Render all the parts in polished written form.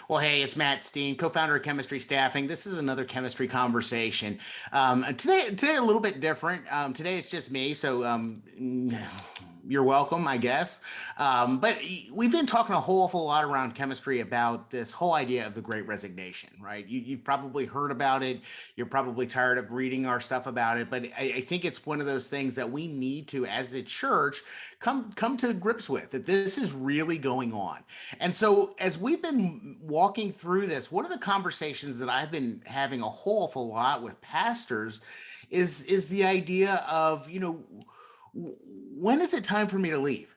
Well, hey, it's Matt Steen, co-founder of Chemistry Staffing. This is another chemistry conversation. Today a little bit different. Today it's just me, so you're welcome, I guess. But we've been talking a whole awful lot around chemistry about this whole idea of the Great Resignation, right? You've probably heard about it. You're probably tired of reading our stuff about it, but I think it's one of those things that we need to, as a church, come to grips with that this is really going on. And so, as we've been walking through this, one of the conversations that I've been having a whole awful lot with pastors is the idea of, when is it time for me to leave?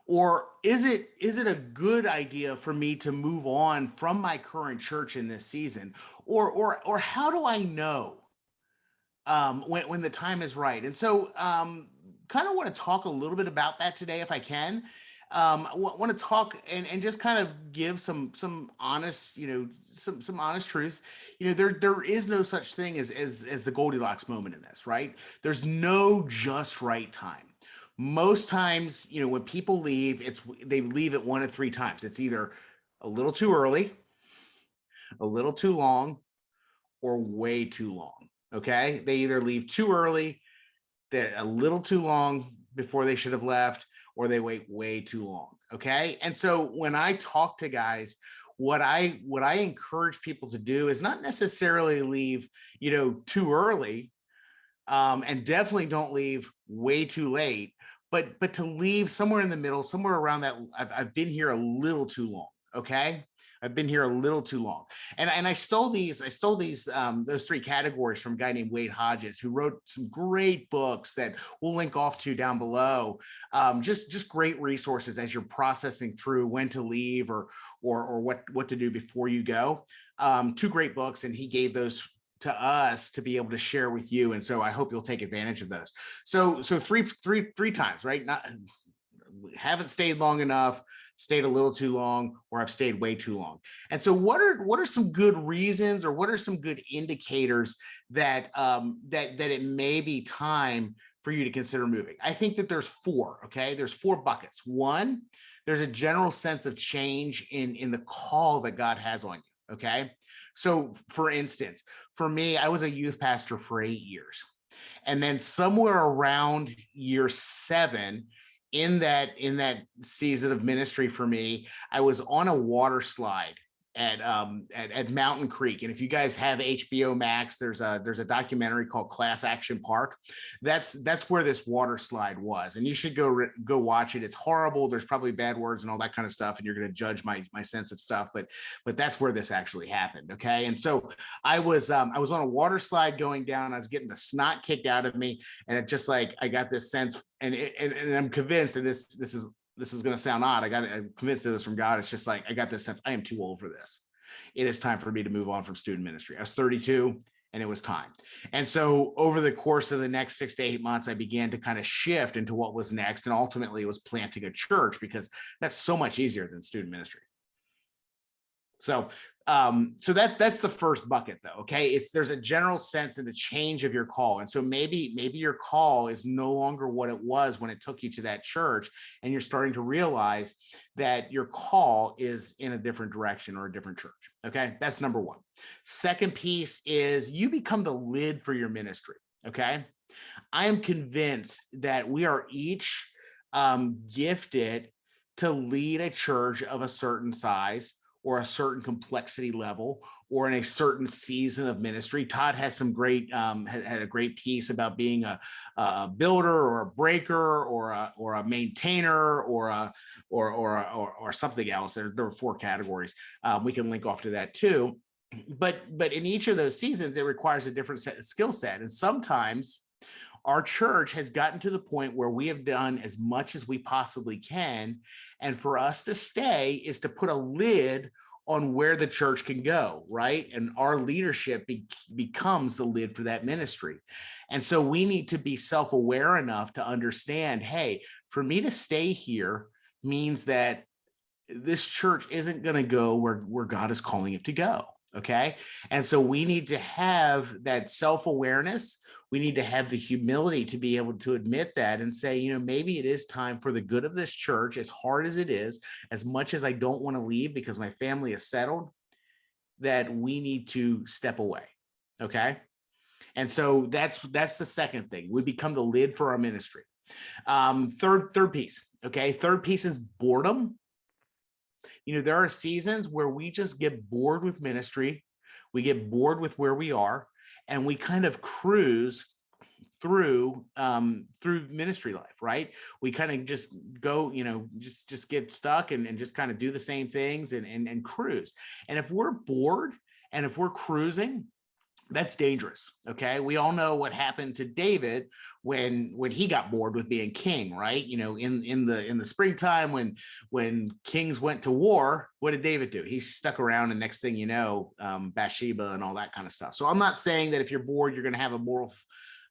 Or is it a good idea for me to move on from my current church in this season? Or how do I know when the time is right? And so, kind of want to talk a little bit about that today, if I can. Want to talk and just kind of give some honest, some honest truth. There is no such thing as the Goldilocks moment in this, right? There's no just right time. Most times, when people leave, they leave at one of three times. It's either a little too early, a little too long, or way too long. Okay, they either leave too early, they're a little too long before they should have left, or they wait way too long. Okay. And so when I talk to guys, what I encourage people to do is not necessarily leave, too early, and definitely don't leave way too late, but to leave somewhere in the middle, somewhere around that. I've been here a little too long. Okay. I've been here a little too long. And I stole these those three categories from a guy named Wade Hodges, who wrote some great books that we'll link off to down below. Just great resources as you're processing through when to leave or what to do before you go. Two great books, and he gave those to us to be able to share with you. And so I hope you'll take advantage of those. So three times, right? Not haven't stayed long enough, stayed a little too long, or I've stayed way too long. And so what are some good reasons, or what are some good indicators that that it may be time for you to consider moving? I think that there's four. Okay, there's four buckets. One, there's a general sense of change in the call that God has on you. Okay, so for instance, for me, I was a youth pastor for 8 years. And then somewhere around year seven, in that season of ministry for me, I was on a water slide at Mountain Creek. And if you guys have HBO Max, there's a documentary called Class Action Park. That's where this water slide was, and you should go watch it. It's horrible. There's probably bad words and all that kind of stuff, and you're going to judge my sense of stuff, but that's where this actually happened. Okay, and so I was on a water slide going down. I was getting the snot kicked out of me, and it just like I got this sense, and I'm convinced, and this is going to sound odd. I'm convinced it was from God. It's just like, I got this sense I am too old for this. It is time for me to move on from student ministry. I was 32 and it was time. And so over the course of the next 6 to 8 months, I began to kind of shift into what was next. And ultimately it was planting a church, because that's so much easier than student ministry. So that's the first bucket, though. Okay, there's a general sense of the change of your call, and so maybe your call is no longer what it was when it took you to that church, and you're starting to realize that your call is in a different direction or a different church. Okay, that's number one. Second piece is you become the lid for your ministry. Okay, I am convinced that we are each gifted to lead a church of a certain size, or a certain complexity level, or in a certain season of ministry. Todd had some great had a great piece about being a builder or a breaker or a maintainer or something else. There are four categories. We can link off to that too. But in each of those seasons, it requires a different skill set, and sometimes our church has gotten to the point where we have done as much as we possibly can. And for us to stay is to put a lid on where the church can go, right? And our leadership becomes the lid for that ministry. And so we need to be self-aware enough to understand, hey, for me to stay here means that this church isn't going to go where God is calling it to go. Okay. And so we need to have that self-awareness. We need to have the humility to be able to admit that and say, maybe it is time for the good of this church, as hard as it is, as much as I don't want to leave because my family is settled. that we need to step away. Okay. And so that's the second thing. We become the lid for our ministry. Third piece. Okay. Third piece is boredom. There are seasons where we just get bored with ministry. We get bored with where we are, and we kind of cruise through ministry life, right? We kind of just go, just get stuck and just kind of do the same things and cruise. And if we're bored and if we're cruising, that's dangerous. Okay. We all know what happened to David when he got bored with being king, right? In the springtime when kings went to war, what did David do? He stuck around, and next thing you know, Bathsheba and all that kind of stuff. So I'm not saying that if you're bored, you're going to have a moral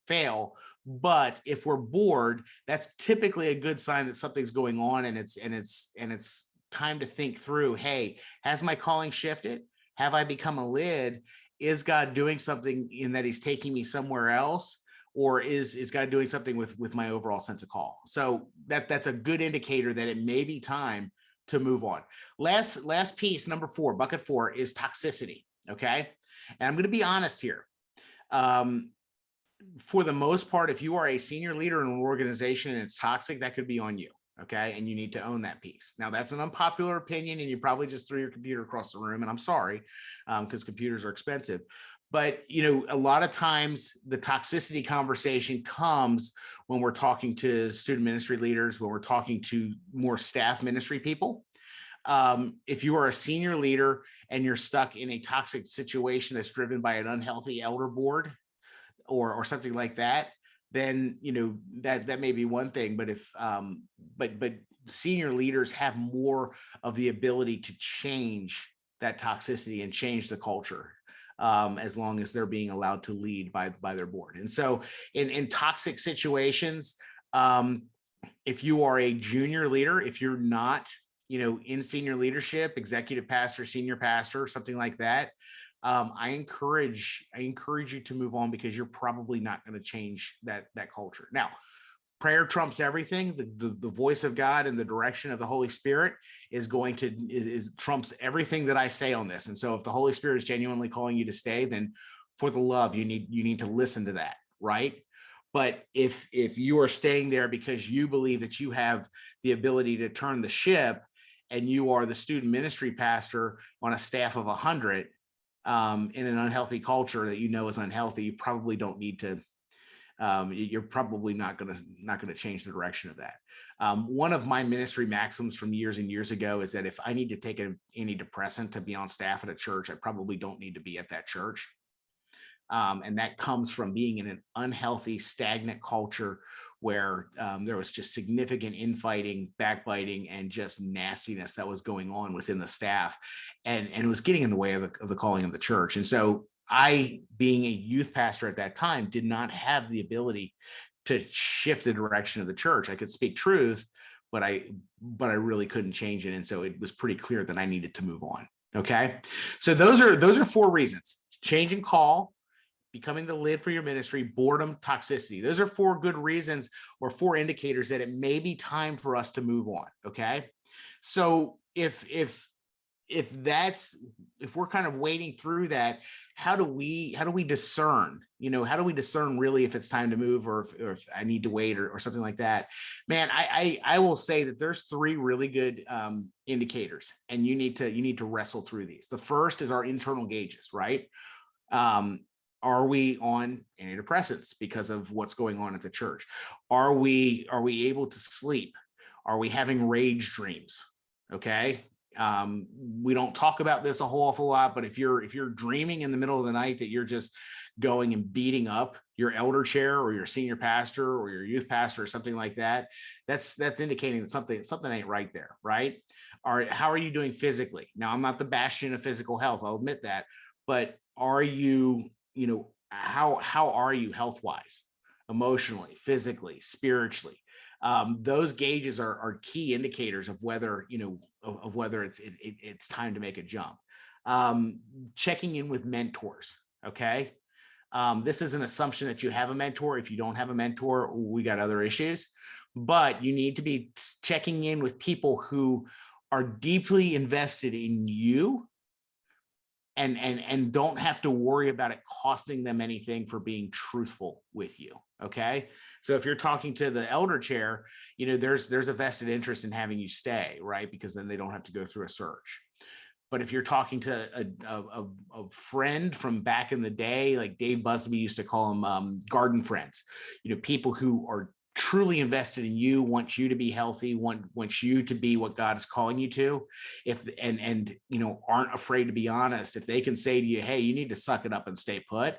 fail, but if we're bored, that's typically a good sign that something's going on, and it's time to think through, hey, has my calling shifted? Have I become a lid? Is God doing something in that he's taking me somewhere else? Or is God doing something with my overall sense of call? So that's a good indicator that it may be time to move on. Last piece, number 4, bucket 4, is toxicity. Okay. And I'm going to be honest here. For the most part, if you are a senior leader in an organization and it's toxic, that could be on you. Okay. And you need to own that piece. Now, that's an unpopular opinion, and you probably just threw your computer across the room, and I'm sorry, because computers are expensive. But, a lot of times the toxicity conversation comes when we're talking to student ministry leaders, when we're talking to more staff ministry people. If you are a senior leader and you're stuck in a toxic situation that's driven by an unhealthy elder board or something like that, then that may be one thing. But if but senior leaders have more of the ability to change that toxicity and change the culture, as long as they're being allowed to lead by their board. And so in toxic situations, if you are a junior leader, if you're not in senior leadership, executive pastor, senior pastor, something like that, I encourage you to move on, because you're probably not going to change that culture. Now, prayer trumps everything. The voice of God and the direction of the Holy Spirit is trumps everything that I say on this. And so if the Holy Spirit is genuinely calling you to stay, then for the love, you need to listen to that, right? But if you are staying there because you believe that you have the ability to turn the ship, and you are the student ministry pastor on a staff of 100, in an unhealthy culture that is unhealthy, you probably don't need to. You're probably not going to change the direction of that. One of my ministry maxims from years and years ago is that if I need to take an antidepressant to be on staff at a church, I probably don't need to be at that church. And that comes from being in an unhealthy, stagnant culture where there was just significant infighting, backbiting, and just nastiness that was going on within the staff, and it was getting in the way of the calling of the church. And so I, being a youth pastor at that time, did not have the ability to shift the direction of the church. I could speak truth, but I really couldn't change it. And so it was pretty clear that I needed to move on. Okay. So those are 4 reasons: change in call, becoming the lid for your ministry, boredom, toxicity. Those are 4 good reasons, or 4 indicators that it may be time for us to move on. Okay. So if we're kind of wading through that, how do we discern, how do we discern really if it's time to move, or if I need to wait, or something like that? Man, I will say that there's 3 really good indicators, and you need to wrestle through these. The first is our internal gauges, right? Are we on antidepressants because of what's going on at the church? Are we able to sleep? Are we having rage dreams? Okay. We don't talk about this a whole awful lot, but if you're dreaming in the middle of the night that you're just going and beating up your elder chair or your senior pastor or your youth pastor or something like that, that's indicating that something ain't right there, right? How are you doing physically? Now, I'm not the bastion of physical health, I'll admit that, but are you, how are you health-wise, emotionally, physically, spiritually? Those gauges are key indicators of whether, of whether it's time to make a jump. Checking in with mentors. Okay. This is an assumption that you have a mentor. If you don't have a mentor, we got other issues, but you need to be checking in with people who are deeply invested in you and don't have to worry about it costing them anything for being truthful with you. Okay. So if you're talking to the elder chair, there's a vested interest in having you stay, right? Because then they don't have to go through a search. But if you're talking to a friend from back in the day, like Dave Busby used to call them garden friends, people who are truly invested in you, want you to be healthy, want you to be what God is calling you to, if and aren't afraid to be honest. If they can say to you, hey, you need to suck it up and stay put,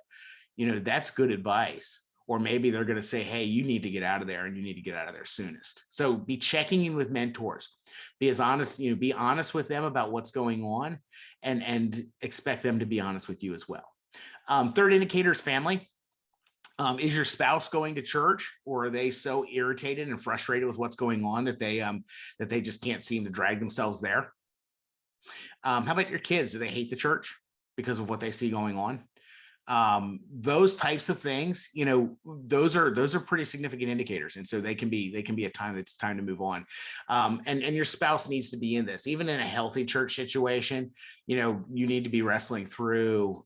that's good advice. Or maybe they're going to say, hey, you need to get out of there, and you need to get out of there soonest. So be checking in with mentors, be as honest, be honest with them about what's going on, and expect them to be honest with you as well. Third indicator is family. Is your spouse going to church, or are they so irritated and frustrated with what's going on that they just can't seem to drag themselves there? How about your kids? Do they hate the church because of what they see going on? Those types of things, those are pretty significant indicators, and so they can be a time that's time to move on. And your spouse needs to be in this, even in a healthy church situation. You need to be wrestling through.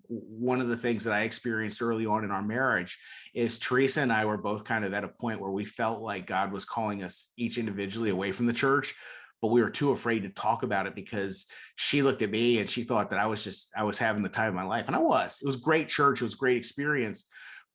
One of the things that I experienced early on in our marriage is Teresa and I were both kind of at a point where we felt like God was calling us each individually away from the church, but we were too afraid to talk about it because she looked at me and she thought that I was having the time of my life. And it was great church. It was a great experience.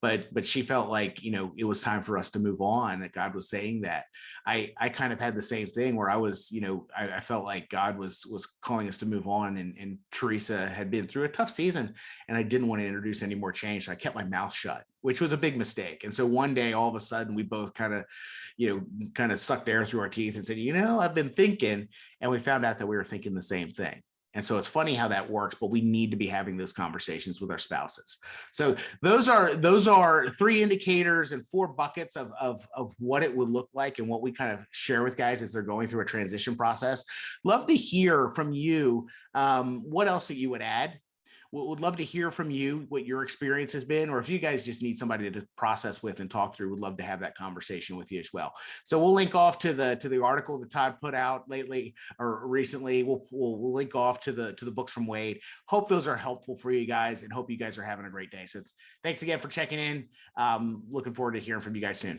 But she felt like, it was time for us to move on, that God was saying that. I kind of had the same thing where I was, I felt like God was calling us to move on, and Teresa had been through a tough season, and I didn't want to introduce any more change. So I kept my mouth shut, which was a big mistake. And so one day, all of a sudden, we both kind of sucked air through our teeth and said, I've been thinking, and we found out that we were thinking the same thing. And so it's funny how that works, but we need to be having those conversations with our spouses. So those are 3 indicators and 4 buckets of what it would look like, and what we kind of share with guys as they're going through a transition process. Love to hear from you. What else that you would add? Would love to hear from you what your experience has been, or if you guys just need somebody to process with and talk through, would love to have that conversation with you as well. So we'll link off to the article that Todd put out lately or recently. We'll link off to the books from Wade. Hope those are helpful for you guys, and hope you guys are having a great day. So thanks again for checking in. Looking forward to hearing from you guys soon.